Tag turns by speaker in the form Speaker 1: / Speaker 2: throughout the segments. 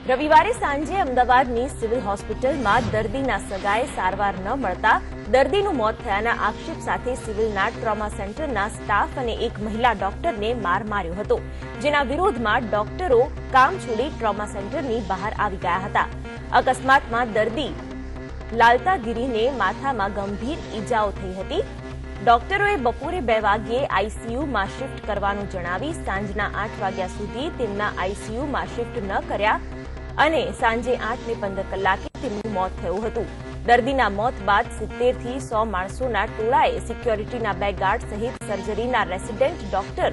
Speaker 1: રવિવારે સાંજે અમદાવાદની સિવિલ હોસ્પિટલમાં દર્દીના સગાએ સારવાર ન મળતા દર્દીનું મોત થયાના આક્ષેપ સાથે સિવિલના ટ્રોમા સેન્ટરના સ્ટાફ અને એક મહિલા ડોક્ટરને માર માર્યો હતો, જેના વિરોધમાં ડોક્ટરો કામ છોડી ટ્રોમા સેન્ટરની બહાર આવી ગયા હતા। અકસ્માતમાં દર્દી લાલતાગીરીને માથામાં ગંભીર ઈજાઓ થઈ હતી। ડોક્ટરોએ બપોરે 2 વાગ્યે આઈસીયુમાં શિફ્ટ કરવાનું જણાવી સાંજના 8 વાગ્યા સુધી તેમના આઈસીયુમાં શિફ્ટ ન કર્યા અને સાંજે 8:15 કલાકે તેમનું મોત થયું હતું। દર્દીના મોત બાદ 70 થી 100 માણસોના ટોળાએ સિક્યોરિટીના 2 ગાર્ડ સહિત સર્જરીના રેસિડેન્ટ ડોક્ટર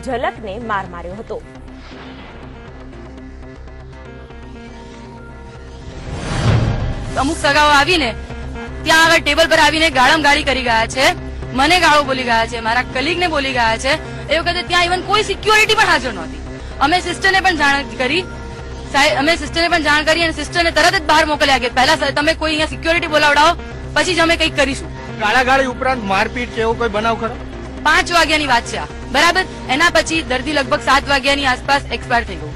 Speaker 1: ઝલકને માર માર્યો હતો।
Speaker 2: અમુક સગાઓ આવીને ત્યાં આગળ ટેબલ પર આવીને ગાળમગાળી કરી ગયા છે, મને ગાળો બોલી ગયા છે, મારા કલીગને બોલી ગયા છે। એ વખતે ત્યાં ઇવન કોઈ સિક્યોરિટી પણ હાજર નહોતી। અમે સિસ્ટરને પણ જાણ કરી અને સિસ્ટરને તરત જ બહાર મોકલ્યા કે પહેલા તમે કોઈ અહીંયા સિક્યોરિટી બોલાવડાવો, પછી જ અમે કંઈક કરીશું।
Speaker 3: ગાળાગાળી ઉપરાંત મારપીટ કે એવો કોઈ બનાવ ખરો?
Speaker 2: 5 વાગ્યાની વાત છે બરાબર। એના પછી દર્દી લગભગ 7 વાગ્યાની આસપાસ એક્સપાયર થઈ ગયું।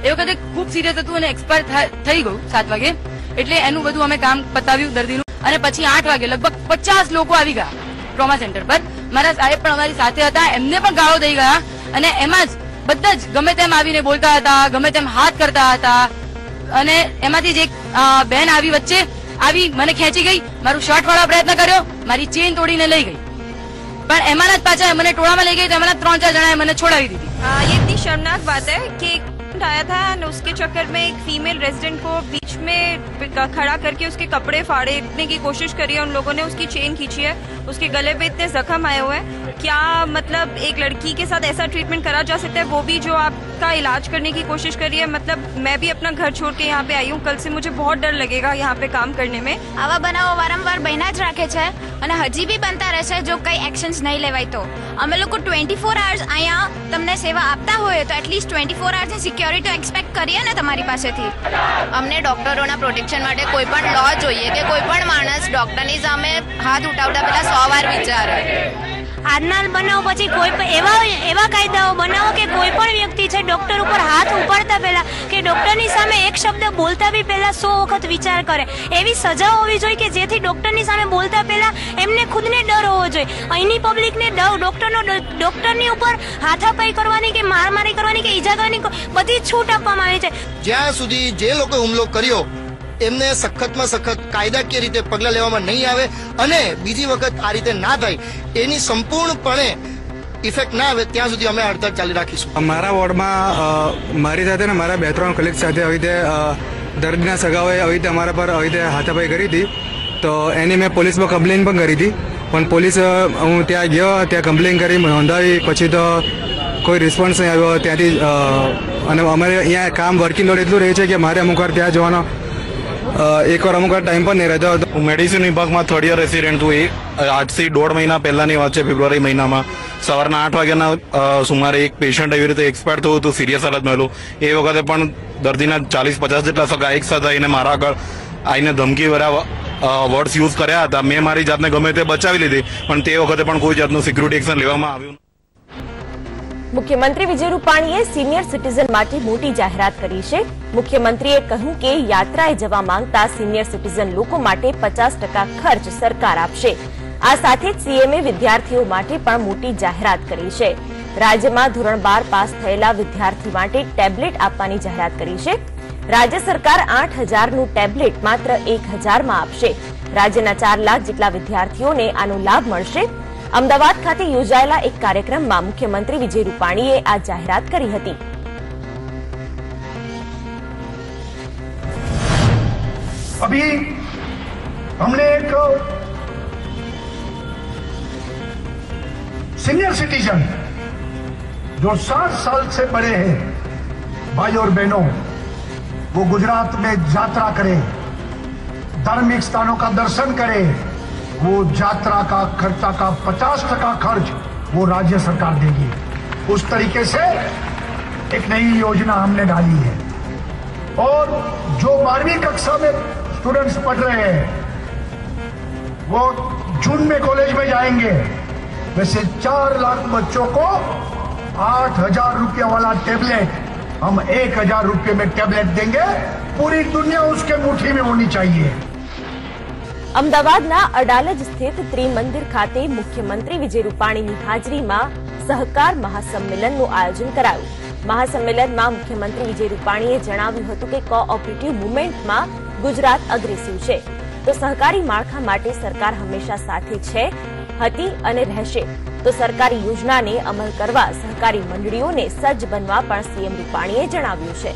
Speaker 2: એ વખતે ખૂબ સિરિયસ હતું અને એક્સપાયર થઈ ગયું 7 વાગે, એટલે એનું બધું અમે કામ પતાવ્યું દર્દીનું। અને પછી 8 વાગે લગભગ 50 લોકો આવી ગયા ટ્રોમા સેન્ટર પર। મારા સાહેબ પણ અમારી સાથે હતા, એમને પણ ગાળો દઈ ગયા અને એમાં જ બધા જ ગમે તેમ આવીને બોલતા હતા, ગમે તેમ હાથ કરતા હતા। અને એમાંથી જ એક બેન આવી વચ્ચે આવી મને ખેંચી ગઈ, મારું શર્ટ વાળવા પ્રયત્ન કર્યો, મારી ચેન તોડીને લઈ ગઈ, પણ એમાંના જ પાછા મને ટોળામાં લઈ ગઈ તો એમાંના 3-4 જણાએ મને છોડાવી દીધી।
Speaker 4: ये इतनी शर्मनाक बात है कि आया था और उसके चक्कर में एक फीमेल रेजिडेंट को बीच में खड़ा करके उसके कपड़े फाड़ने की कोशिश करी है। उन लोगों ने उसकी चेन खींची है, उसके गले पे इतने जख्म आए हुए हैं। क्या मतलब एक लड़की के साथ ऐसा ट्रीटमेंट करा जा सकता है, वो भी जो आपका इलाज करने की कोशिश करी है? मतलब मैं भी अपना घर छोड़ के यहाँ पे आई हूँ, कल से मुझे बहुत डर लगेगा यहाँ पे काम करने में।
Speaker 5: આવા બનાવો વારંવાર બન્યા જ રાખે છે અને હજી બી બનતા રહેશે જો કઈ એક્શન્સ નહીં લેવાય તો। અમે લોકો 24 hours અહીંયા તમને સેવા આપતા હોય તો એટલીસ્ટ 24 hours ની સિક્યોરિટી એક્સપેક્ટ કરીએ ને તમારી પાસેથી। અમને ડોક્ટરોના પ્રોટેક્શન માટે કોઈ પણ લો જોઈએ કે કોઈ પણ માણસ ડોક્ટરની સામે હાથ ઉઠાવતા પહેલા 100 વાર વિચારે।
Speaker 6: આજના બનાવ પછી કોઈ એવા કાયદાઓ બનાવો કે કોઈ પણ વ્યક્તિ છે ડોક્ટર ઉપર હાથ ઉપાડતા પહેલા કે ડોક્ટરની સામે એક શબ્દ બોલતા બી પહેલા 100 વખત વિચાર કરે। એવી સજા હોવી જોઈએ કે જેથી ડોક્ટરની સામે બોલતા પહેલા એમને ખુદને ડર હોવો જોઈએ। અહીંની પબ્લિકને ડોક્ટરની ઉપર હાથાપાઈ કરવાની કે મારમારી કરવાની કે ઈજા કરવાની બધી છૂટ આપવામાં આવી છે।
Speaker 3: જ્યાં સુધી જે લોકો હુમલો કર્યો એમને સખતમાં સખત કાયદાકીય રીતે પગલાં લેવામાં નહીં આવે અને બીજી વખત આ રીતે ના થાય એની સંપૂર્ણપણે ઇફેક્ટ ના આવે ત્યાં સુધી અમે હડતાળ ચાલી રાખીશું।
Speaker 7: મારા વોર્ડમાં મારી સાથે ને મારા 2-3 કલીગ સાથે આવી રીતે દર્દીના સગાઓએ આવી રીતે અમારા પર આવી રીતે હાથાપાઈ કરી હતી, તો એની મેં પોલીસમાં કમ્પ્લેન પણ કરી હતી, પણ પોલીસ હું ત્યાં ગયો, ત્યાં કમ્પ્લેન કરી નોંધાવી, પછી તો કોઈ રિસ્પોન્સ નહીં આવ્યો ત્યાંથી। અને અમારે અહીંયા કામ વર્કિંગ લોડ એટલું રહે છે કે મારે અમુક વાર ત્યાં જવાનો એક વાર અમુક ટાઈમ પણ નહીં રહેતો।
Speaker 8: હું મેડિસિન વિભાગમાં 3rd યર રેસિડેન્ટ છું। આજથી 1.5 મહિના પહેલાની વાત છે, ફેબ્રુઆરી મહિનામાં સવારના 8 વાગ્યાના સુમારે એક પેશન્ટ એવી રીતે એક્સપાયર થયું હતું, સિરિયસ હાલતમાં હતું। એ વખતે પણ દર્દીના 40-50 જેટલા સગા એક સાથે આવીને મારા આગળ આવીને ધમકી ભર્યા વર્ડ્સ યુઝ કર્યા હતા। મેં મારી જાતને ગમે તે બચાવી લીધી, પણ તે વખતે પણ કોઈ જાતનું સિક્યુરિટી એક્શન લેવામાં આવ્યું।
Speaker 1: મુખ્યમંત્રી વિજય રૂપાણીએ સિનિયર સિટીઝન માટે મોટી જાહેરાત કરી છે। મુખ્યમંત્રીએ કહ્યું કે યાત્રાએ જવા માંગતા સિનિયર સિટીઝન લોકો માટે 50% ખર્ચ સરકાર આપશે। આ સાથે જ સીએમએ વિદ્યાર્થીઓ માટે પણ મોટી જાહેરાત કરી છે। રાજ્યમાં ધોરણ 12 પાસ થયેલા વિદ્યાર્થી માટે ટેબ્લેટ આપવાની જાહેરાત કરી છે। રાજ્ય સરકાર 8000નું ટેબ્લેટ માત્ર 1000માં આપશે। રાજ્યના 4 લાખ જેટલા વિદ્યાર્થીઓને આનો લાભ મળશે। અમદાવાદ ખાતે યોજાયેલા એક કાર્યક્રમમાં મુખ્યમંત્રી વિજય રૂપાણીએ આ જાહેરાત કરી હતી।
Speaker 9: अभी हमने एक सीनियर सिटीजन जो 60 साल से बड़े हैं भाई और बहनों, वो गुजरात में यात्रा करे, धार्मिक स्थानों का दर्शन करे, वो यात्रा का खर्चा का 50% खर्च वो राज्य सरकार देगी। उस तरीके से एक नई योजना हमने डाली है। और जो 12वीं कक्षा में स्टूडेंट्स पढ़ रहे हैं वो जून में कॉलेज में जाएंगे। वैसे 4 लाख बच्चों को 8000 रुपया वाला टेबलेट हम 1000 रुपये में टेबलेट देंगे, पूरी दुनिया उसके मुट्ठी में होनी चाहिए।
Speaker 1: અમદાવાદના અડાલજ સ્થિત ત્રિમંદિર ખાતે મુખ્યમંત્રી વિજય રૂપાણીની હાજરીમાં સહકાર મહાસંમેલનનું આયોજન કરાયું। મહાસંમેલનમાં મુખ્યમંત્રી વિજય રૂપાણીએ જણાવ્યું હતું કે કોઓપરેટિવ મુવમેન્ટમાં ગુજરાત અગ્રેસિવ છે, તો સહકારી માળખા માટે સરકાર હંમેશા સાથે છે, હતી અને રહેશે। તો સરકારી યોજનાને અમલ કરવા સહકારી મંડળીઓને સજ્જ બનવા પણ સીએમ રૂપાણીએ જણાવ્યું છે।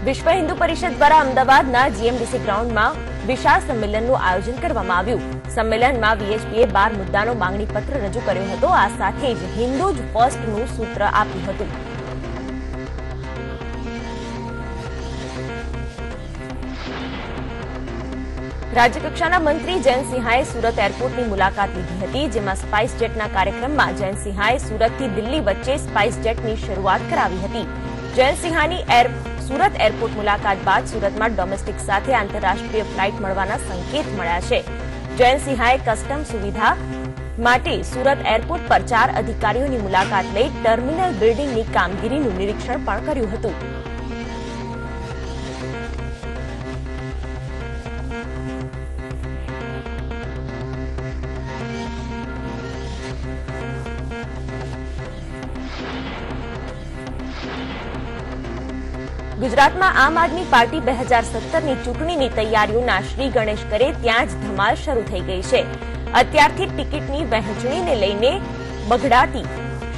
Speaker 1: વિશ્વ હિન્દુ પરિષદ દ્વારા અમદાવાદના જીએમડીસી ગ્રાઉન્ડમાં વિશાળ સંમેલનનું આયોજન કરવામાં આવ્યું। સંમેલનમાં વીએચપીએ 12 મુદ્દાનો માંગણી પત્ર રજૂ કર્યો હતો। આ સાથે જ હિન્દુ જ ફર્સ્ટનું સૂત્ર આપ્યું હતું। રાજ્યકક્ષાના મંત્રી જયંત સિંહાએ સુરત એરપોર્ટની મુલાકાત લીધી હતી, જેમાં સ્પાઇસ જેટના કાર્યક્રમમાં જયંત સિંહાએ સુરતથી દિલ્હી વચ્ચે સ્પાઇસ જેટની શરૂઆત કરાવી હતી। જયંત સિંહાની સુરત એરપોર્ટ મુલાકાત બાદ સુરતમાં ડોમેસ્ટિક સાથે આંતરરાષ્ટ્રીય ફ્લાઇટ મળવાના સંકેત મળ્યા છે। જયંત સિંહાએ કસ્ટમ સુવિધા માટે સુરત એરપોર્ટ પર 4 અધિકારીઓની મુલાકાત લઈ ટર્મિનલ બિલ્ડિંગની કામગીરીનું નિરીક્ષણ પણ કર્યું હતું। ગુજરાતમાં આમ આદમી પાર્ટી 2017ની ચૂંટણીની તૈયારીઓના શ્રી ગણેશ કરે ત્યાં જ ધમાલ શરૂ થઈ ગઈ છે। અત્યારથી ટિકિટની વહેંચણીને લઈને બગડાટી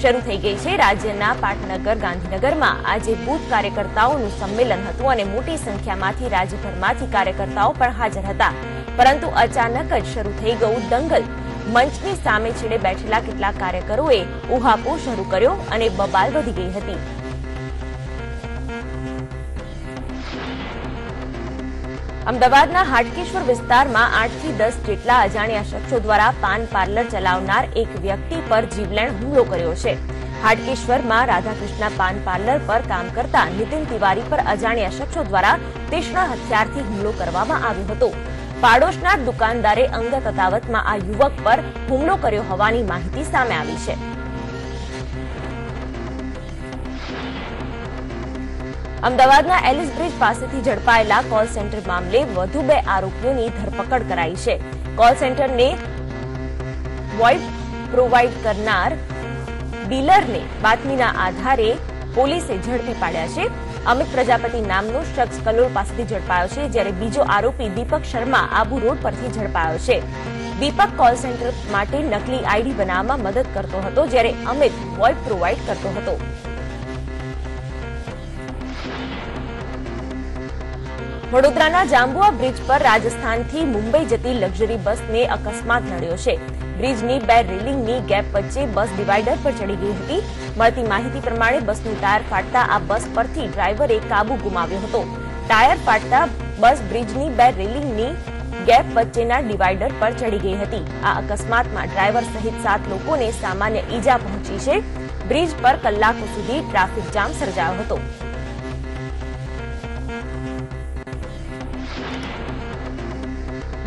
Speaker 1: શરૂ થઈ ગઈ છે। રાજ્યના પાટનગર, ગાંધીનગરમાં આજે બૂથ કાર્યકર્તાઓનું સંમેલન હતું અને મોટી સંખ્યામાંથી રાજ્યભરમાંથી કાર્યકર્તાઓ પણ હાજર હતા, પરંતુ અચાનક જ શરૂ થઈ ગયું દંગલ। મંચની સામે છેડે બેઠેલા કેટલાક કાર્યકરોએ ઉહાપોહ શરૂ કર્યો અને બબાલ વધી ગઈ હતી। અમદાવાદના હાટકેશ્વર વિસ્તારમાં 8 થી 10 જેટલા અજાણ્યા શખ્સો દ્વારા પાન પાર્લર ચલાવનાર એક વ્યક્તિ પર જીવલેણ હુમલો કર્યો છે। હાટકેશ્વરમાં રાધાકૃષ્ણ પાન પાર્લર પર કામ કરતા નીતિન તિવારી પર અજાણ્યા શખ્સો દ્વારા તીક્ષ્ણ હથિયારથી હુમલો કરવામાં આવ્યો હતો। પાડોશના દુકાનદારે અંગત અદાવતમાં આ યુવક પર હુમલો કર્યો હોવાની માહિતી સામે આવી છે। અમદાવાદના એલિસ બ્રિજ પાસેથી ઝડપાયેલા કોલ સેન્ટર મામલે વધુ 2 આરોપીઓની ધરપકડ કરાઈ છે। કોલ સેન્ટરને વોઇપ પ્રોવાઇડ કરનાર ડીલરને બાતમીના આધારે પોલીસે ઝડપી પાડ્યા છે। અમિત પ્રજાપતિ નામનો શખ્સ કલોલ પાસેથી ઝડપાયો છે, જ્યારે બીજો આરોપી દીપક શર્મા આબુ રોડ પરથી ઝડપાયો છે। દીપક કોલ સેન્ટર માટે નકલી આઈડી બનાવવામાં મદદ કરતો હતો, જ્યારે અમિત વોઇપ પ્રોવાઇડ કરતો હતો। વડોદરાના જાંબુઆ બ્રિજ પર રાજસ્થાનથી મુંબઈ જતી લક્ઝરી બસને અકસ્માત નડ્યો છે। બ્રિજની 2 રેલિંગની ગેપ વચ્ચે બસ ડિવાઈડર પર ચડી ગઈ હતી। મળતી માહિતી પ્રમાણે બસનું ટાયર ફાટતા આ બસ પરથી ડ્રાઈવરે કાબુ ગુમાવ્યો હતો। ટાયર ફાટતા બસ બ્રિજની 2 રેલિંગની ગેપ વચ્ચેના ડિવાઈડર પર ચડી ગઈ હતી। આ અકસ્માતમાં ડ્રાઈવર સહિત 7 લોકોને સામાન્ય ઈજા પહોંચી છે। બ્રિજ પર કલાકો સુધી ટ્રાફિક જામ સર્જાયો હતો।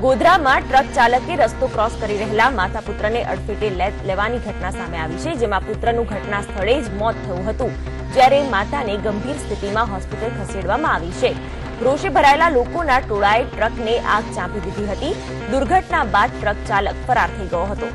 Speaker 1: ગોધરામાં ટ્રક ચાલકે રસ્તો ક્રોસ કરી રહેલા માતા પુત્રને અડફેટે લેવાની ઘટના સામે આવી છે, જેમાં પુત્રનું ઘટના સ્થળે જ મોત થયું હતું, જ્યારે માતાને ગંભીર સ્થિતિમાં હોસ્પિટલ ખસેડવામાં આવી છે। રોષે ભરાયેલા લોકોના ટોળાએ ટ્રકને આગ ચાંપી દીધી હતી। દુર્ઘટના બાદ ટ્રક ચાલક ફરાર થઈ ગયો હતો।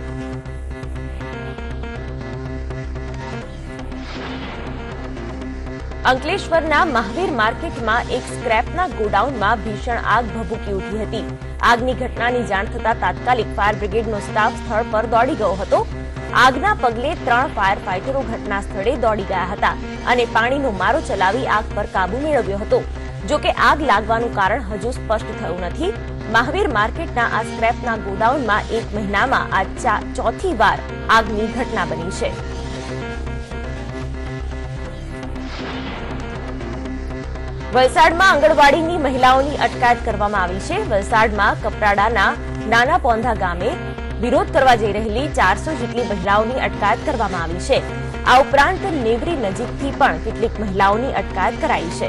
Speaker 1: અંકલેશ્વરના મહાવીર માર્કેટમાં એક સ્ક્રેપના ગોડાઉનમાં ભીષણ આગ ભભૂકી ઉઠી હતી। આગની ઘટનાની જાણ થતાં તાત્કાલિક ફાયર બ્રિગેડનો સ્ટાફ સ્થળ પર દોડી ગયો હતો। આગના પગલે 3 ફાયર ફાઇટરો ઘટના સ્થળે દોડી ગયા હતા અને પાણીનો મારો ચલાવી આગ પર કાબુ મેળવ્યો હતો। જો કે આગ લાગવાનું કારણ હજુ સ્પષ્ટ થયું નથી। મહાવીર માર્કેટના આ સ્ક્રેપના ગોડાઉનમાં 1 મહિનામાં આ ચોથી વાર આગની ઘટના બની છે। વલસાડમાં આંગણવાડીની મહિલાઓની અટકાયત કરવામાં આવી છે। વલસાડમાં કપરાડાના નાના પોંધા ગામે વિરોધ કરવા જઈ રહેલી 400 જેટલી મહિલાઓની અટકાયત કરવામાં આવી છે। આ ઉપરાંત નેવરી નજીકથી પણ કેટલીક મહિલાઓની અટકાયત કરાઈ છે।